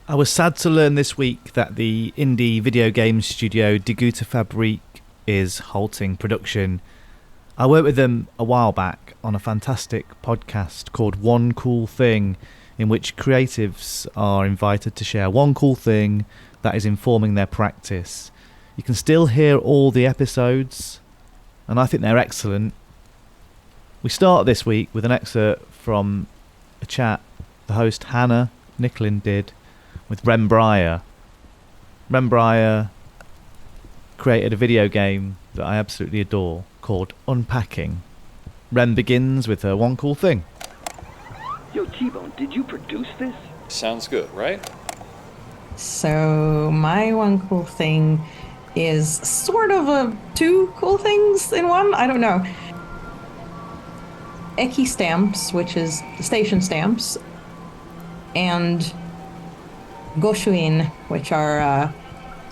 I was sad to learn this week that the indie video game studio Die Gute Fabrik is halting production. I worked with them a while back on a fantastic podcast called One Cool Thing, in which creatives are invited to share one cool thing that is informing their practice. You can still hear all the episodes, and I think they're excellent. We start this week with an excerpt from a chat the host Hannah Nicklin did with Wren Brier. Wren Brier created a video game that I absolutely adore called Unpacking. Wren begins with her one cool thing. Yo, Tbone, did you produce this? Sounds good, right? So my one cool thing is sort of two cool things in one. I don't know. Eki stamps, which is station stamps, and Goshuin, which are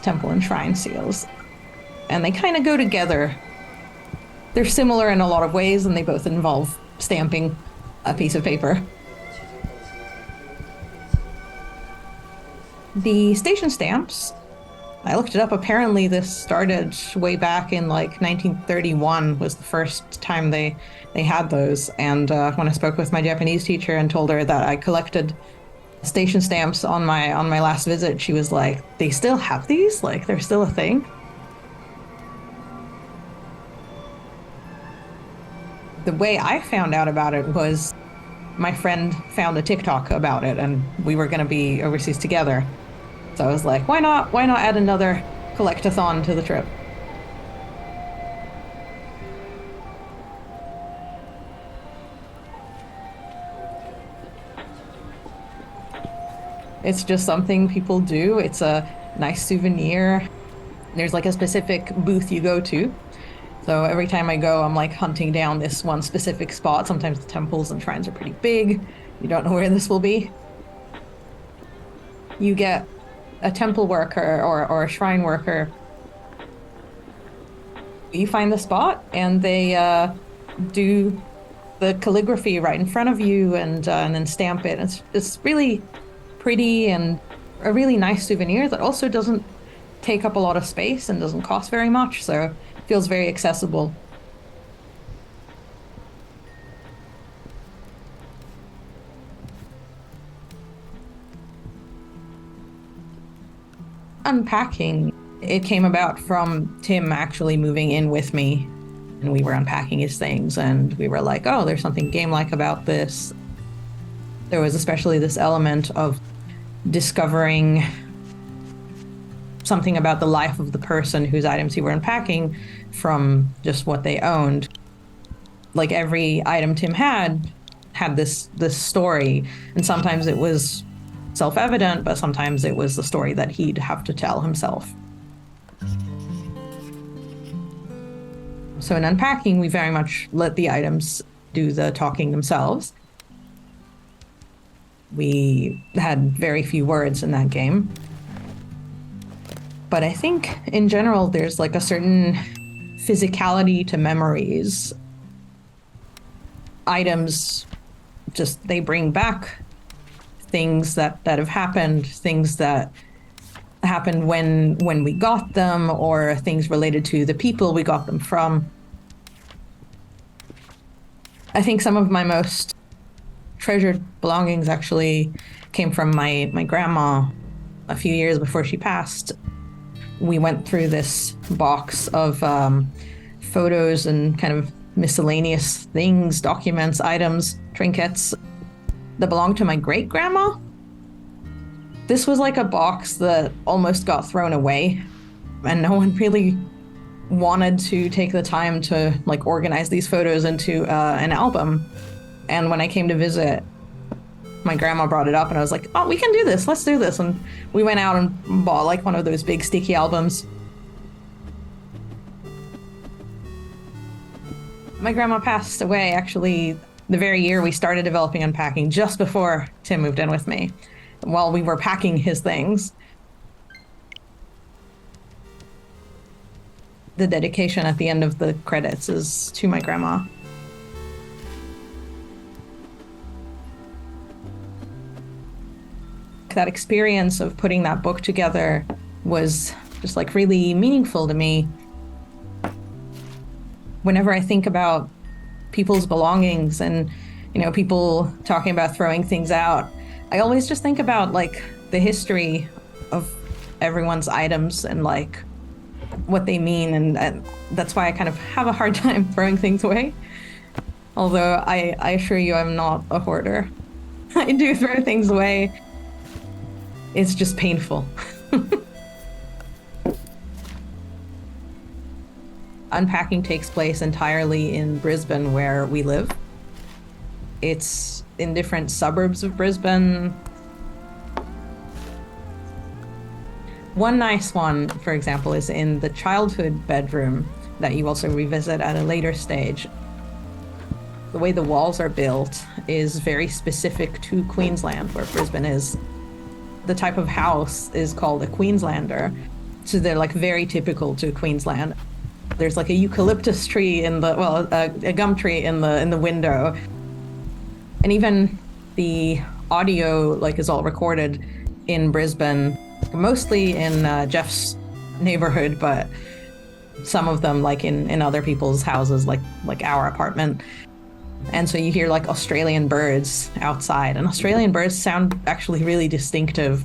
temple and shrine seals. And they kind of go together. They're similar in a lot of ways, and they both involve stamping a piece of paper. The station stamps, I looked it up. Apparently this started way back in like 1931 was the first time they had those. And when I spoke with my Japanese teacher and told her that I collected station stamps on my last visit, she was like, they still have these? Like, they're still a thing? The way I found out about it was my friend found a TikTok about it, and we were going to be overseas together. So I was like, why not add another collectathon to the trip? It's just something people do. It's a nice souvenir. There's like a specific booth you go to. So every time I go, I'm like hunting down this one specific spot. Sometimes the temples and shrines are pretty big. You don't know where this will be. You get a temple worker or a shrine worker. You find the spot and they do the calligraphy right in front of you and then stamp it. It's really pretty and a really nice souvenir that also doesn't take up a lot of space and doesn't cost very much, so it feels very accessible. Unpacking, it came about from Tim actually moving in with me, and we were unpacking his things and we were like, oh, there's something game-like about this. There was especially this element of discovering something about the life of the person whose items you were unpacking from just what they owned. Like every item Tim had this story, and sometimes it was self-evident, but sometimes it was the story that he'd have to tell himself. So in Unpacking, we very much let the items do the talking themselves. We had very few words in that game. But I think in general, there's like a certain physicality to memories. Items, just they bring back things that have happened, things that happened when we got them, or things related to the people we got them from. I think some of my most treasured belongings actually came from my grandma a few years before she passed. We went through this box of photos and kind of miscellaneous things, documents, items, trinkets that belonged to my great-grandma. This was like a box that almost got thrown away, and no one really wanted to take the time to like organize these photos into an album. And when I came to visit, my grandma brought it up and I was like, oh, we can do this, let's do this. And we went out and bought like one of those big sticky albums. My grandma passed away actually the very year we started developing Unpacking, just before Tim moved in with me, while we were packing his things. The dedication at the end of the credits is to my grandma. that experience of putting that book together was just like really meaningful to me. Whenever I think about people's belongings and, you know, people talking about throwing things out, I always just think about like the history of everyone's items and like what they mean, and that's why I kind of have a hard time throwing things away. Although I assure you I'm not a hoarder. I do throw things away. It's just painful. Unpacking takes place entirely in Brisbane, where we live. It's in different suburbs of Brisbane. One nice one, for example, is in the childhood bedroom that you also revisit at a later stage. The way the walls are built is very specific to Queensland, where Brisbane is. The type of house is called a Queenslander, so they're like very typical to Queensland. There's like a eucalyptus tree in the, well, a gum tree in the window. And even the audio like is all recorded in Brisbane, mostly in Jeff's neighborhood, but some of them like in other people's houses, like our apartment. And so you hear like Australian birds outside, and Australian birds sound actually really distinctive.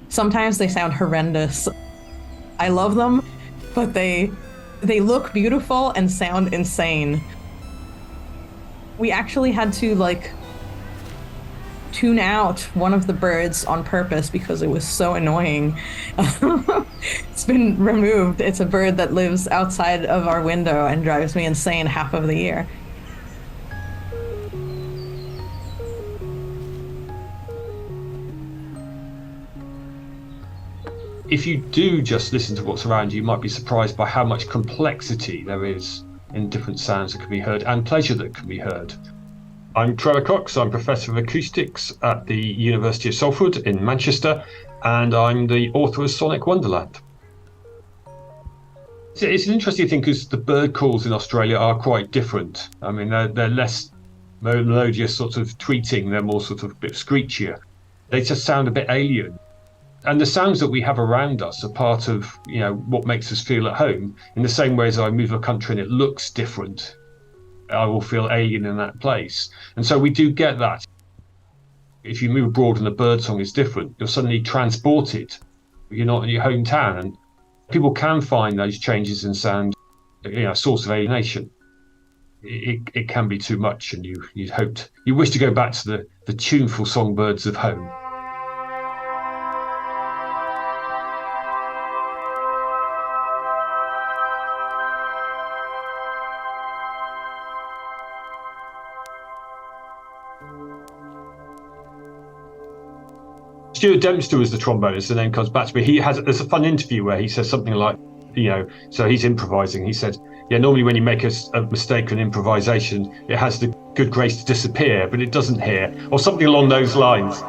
Sometimes they sound horrendous. I love them, but they look beautiful and sound insane. We actually had to like tune out one of the birds on purpose because it was so annoying. It's been removed. It's a bird that lives outside of our window and drives me insane half of the year. If you do just listen to what's around you, you might be surprised by how much complexity there is in different sounds that can be heard and pleasure that can be heard. I'm Trevor Cox. I'm Professor of Acoustics at the University of Salford in Manchester, and I'm the author of Sonic Wonderland. It's an interesting thing because the bird calls in Australia are quite different. I mean, they're less melodious sort of tweeting, they're more sort of a bit screechier. They just sound a bit alien. And the sounds that we have around us are part of, you know, what makes us feel at home. In the same way as I move a country and it looks different, I will feel alien in that place. And so we do get that. If you move abroad and the bird song is different, you're suddenly transported. You're not in your hometown. And people can find those changes in sound, you know, a source of alienation. It can be too much, and you wish to go back to the tuneful songbirds of home. Stuart Dempster was the trombonist, and then comes back to me. There's a fun interview where he says something like, you know, so he's improvising. He said, yeah, normally when you make a mistake or an improvisation, it has the good grace to disappear, but it doesn't here, or something along those lines.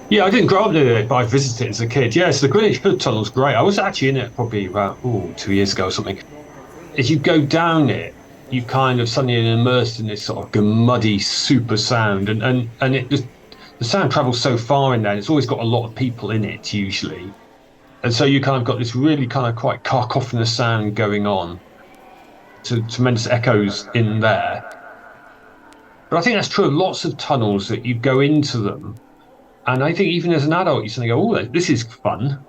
Yeah, I didn't grow up near it, but I visited it as a kid. Yes, the Greenwich Hood Tunnel's great. I was actually in it probably about 2 years ago or something. As you go down it, you kind of suddenly are immersed in this sort of muddy super sound, and it just, the sound travels so far in there, and it's always got a lot of people in it usually, and so you kind of got this really kind of quite cacophonous sound going on, tremendous echoes in there. But I think that's true of lots of tunnels, that you go into them, and I think even as an adult you suddenly go, oh, this is fun.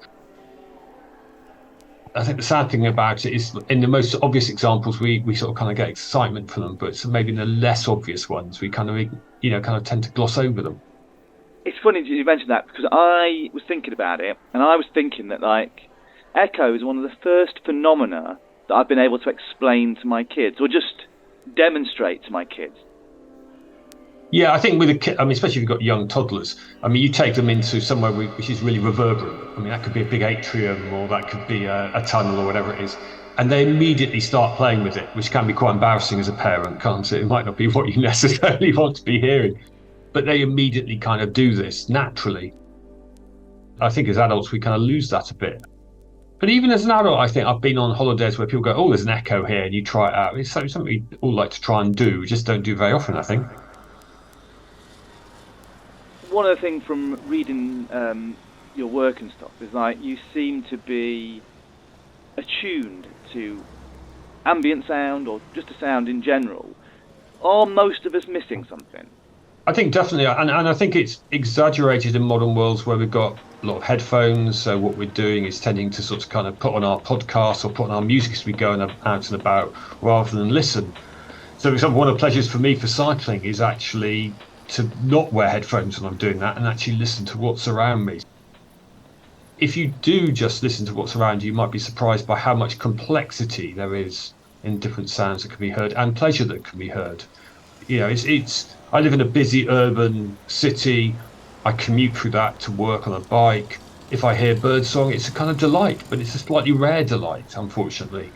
I think the sad thing about it is, in the most obvious examples, we sort of kind of get excitement for them, but maybe in the less obvious ones, we kind of tend to gloss over them. It's funny you mentioned that, because I was thinking about it, and I was thinking that, like, echo is one of the first phenomena that I've been able to explain to my kids, or just demonstrate to my kids. Yeah, I think with a kid, I mean, especially if you've got young toddlers, I mean, you take them into somewhere which is really reverberant. I mean, that could be a big atrium, or that could be a tunnel, or whatever it is. And they immediately start playing with it, which can be quite embarrassing as a parent, can't it? It might not be what you necessarily want to be hearing, but they immediately kind of do this naturally. I think as adults, we kind of lose that a bit. But even as an adult, I think I've been on holidays where people go, "Oh, there's an echo here," and you try it out. It's something we all like to try and do. We just don't do very often, I think. One of the things from reading your work and stuff is like you seem to be attuned to ambient sound or just a sound in general. Are most of us missing something? I think definitely, and I think it's exaggerated in modern worlds where we've got a lot of headphones. So what we're doing is tending to sort of kind of put on our podcasts or put on our music as we go out and about rather than listen. So for example, one of the pleasures for me for cycling is actually to not wear headphones when I'm doing that and actually listen to what's around me. If you do just listen to what's around you, you might be surprised by how much complexity there is in different sounds that can be heard and pleasure that can be heard. You know, it's I live in a busy urban city. I commute through that to work on a bike. If I hear birdsong, it's a kind of delight, but it's a slightly rare delight, unfortunately.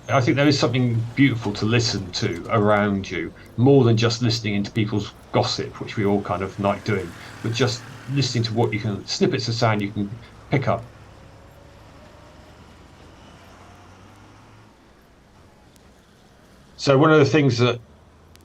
I think there is something beautiful to listen to around you, more than just listening into people's gossip, which we all kind of like doing, but just listening to what you can, snippets of sound you can pick up. So one of the things that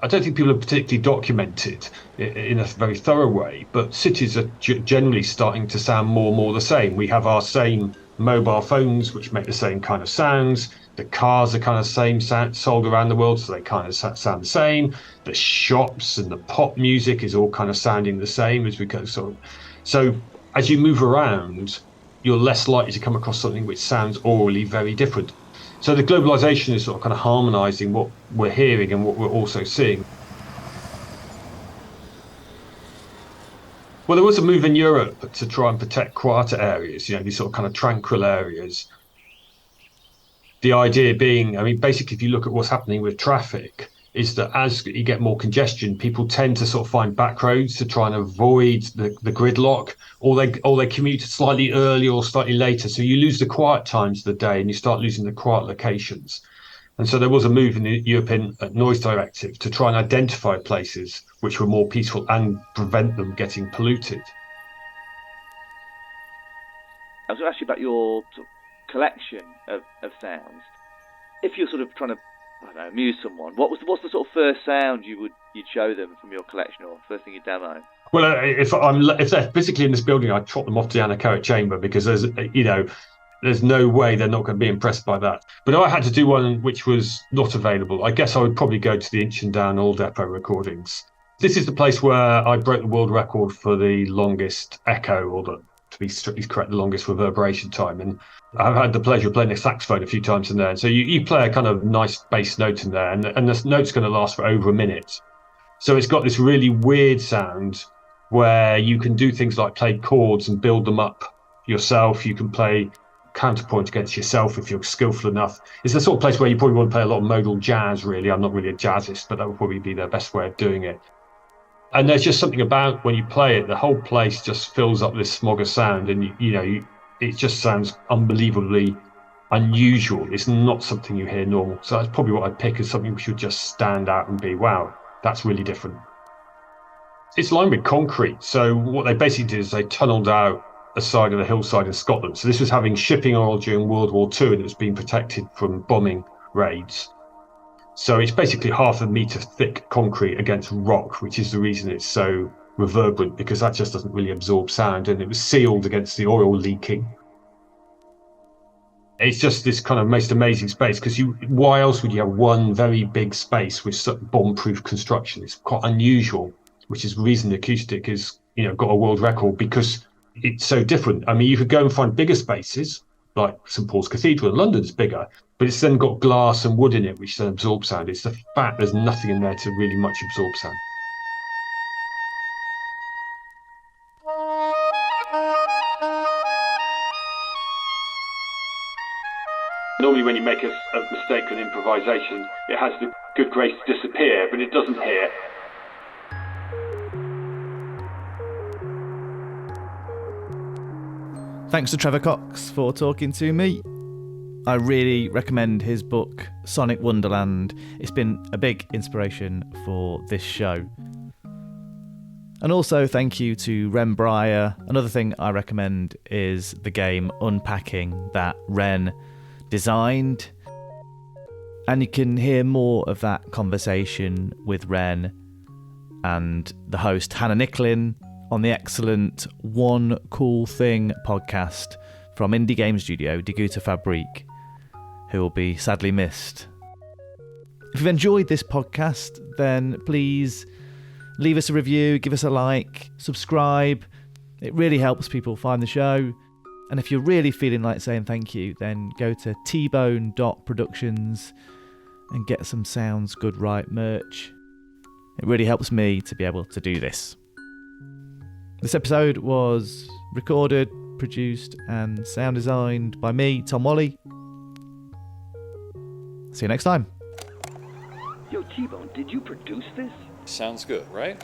I don't think people have particularly documented in a very thorough way, but cities are generally starting to sound more and more the same. We have our same mobile phones, which make the same kind of sounds. The cars are kind of same sound, sold around the world, so they kind of sound the same. The shops and the pop music is all kind of sounding the same as we go. So as you move around, you're less likely to come across something which sounds orally very different. So the globalization is sort of kind of harmonizing what we're hearing and what we're also seeing. Well, there was a move in Europe to try and protect quieter areas, you know, these sort of kind of tranquil areas. The idea being, I mean, basically, if you look at what's happening with traffic, is that as you get more congestion, people tend to sort of find back roads to try and avoid the gridlock, or they commute slightly earlier or slightly later. So you lose the quiet times of the day and you start losing the quiet locations. And so there was a move in the European Noise Directive to try and identify places which were more peaceful and prevent them getting polluted. I was going to ask you about your sort of collection of sounds. If you're sort of trying to, I don't know, amuse someone, what's the sort of first sound you'd show them from your collection, or first thing you demo? Well, if they're physically in this building, I'd trot them off to the anechoic chamber, because there's no way they're not going to be impressed by that. But I had to do one which was not available. I guess I would probably go to the Inch and Down All Depot recordings. This is the place where I broke the world record for the longest echo, or to be strictly correct, the longest reverberation time. And I've had the pleasure of playing the saxophone a few times in there. And so you play a kind of nice bass note in there, and the note's going to last for over a minute. So it's got this really weird sound where you can do things like play chords and build them up yourself. You can play counterpoint against yourself if you're skillful enough. It's the sort of place where you probably want to play a lot of modal jazz, really. I'm not really a jazzist, but that would probably be the best way of doing it. And there's just something about when you play it, the whole place just fills up this smog of sound, and it just sounds unbelievably unusual. It's not something you hear normal. So that's probably what I'd pick as something which would just stand out and be, wow, that's really different. It's lined with concrete. So what they basically did is they tunneled out a side of the hillside in Scotland. So this was having shipping oil during World War II, and it was being protected from bombing raids. So it's basically 0.5 metre thick concrete against rock, which is the reason it's so reverberant, because that just doesn't really absorb sound, and it was sealed against the oil leaking. It's just this kind of most amazing space, because why else would you have one very big space with such bomb-proof construction? It's quite unusual, which is the reason the acoustic is, got a world record, because it's so different. I mean, you could go and find bigger spaces, like St Paul's Cathedral in London's bigger, but it's then got glass and wood in it, which then absorbs sound. It's the fact there's nothing in there to really much absorb sound. Normally when you make a mistake with improvisation, it has the good grace to disappear, but it doesn't here. Thanks to Trevor Cox for talking to me. I really recommend his book, Sonic Wonderland. It's been a big inspiration for this show. And also thank you to Wren Brier. Another thing I recommend is the game Unpacking that Wren designed. And you can hear more of that conversation with Wren and the host Hannah Nicklin on the excellent One Cool Thing podcast from indie game studio Deguta Fabrique, who will be sadly missed. If you've enjoyed this podcast, then please leave us a review, give us a like, subscribe. It really helps people find the show. And if you're really feeling like saying thank you, then go to Tbone Productions and get some Sounds Good Right merch. It really helps me to be able to do this. This episode was recorded, produced and sound designed by me, Tom Whalley. See you next time. Yo, Tbone, did you produce this? Sounds good, right?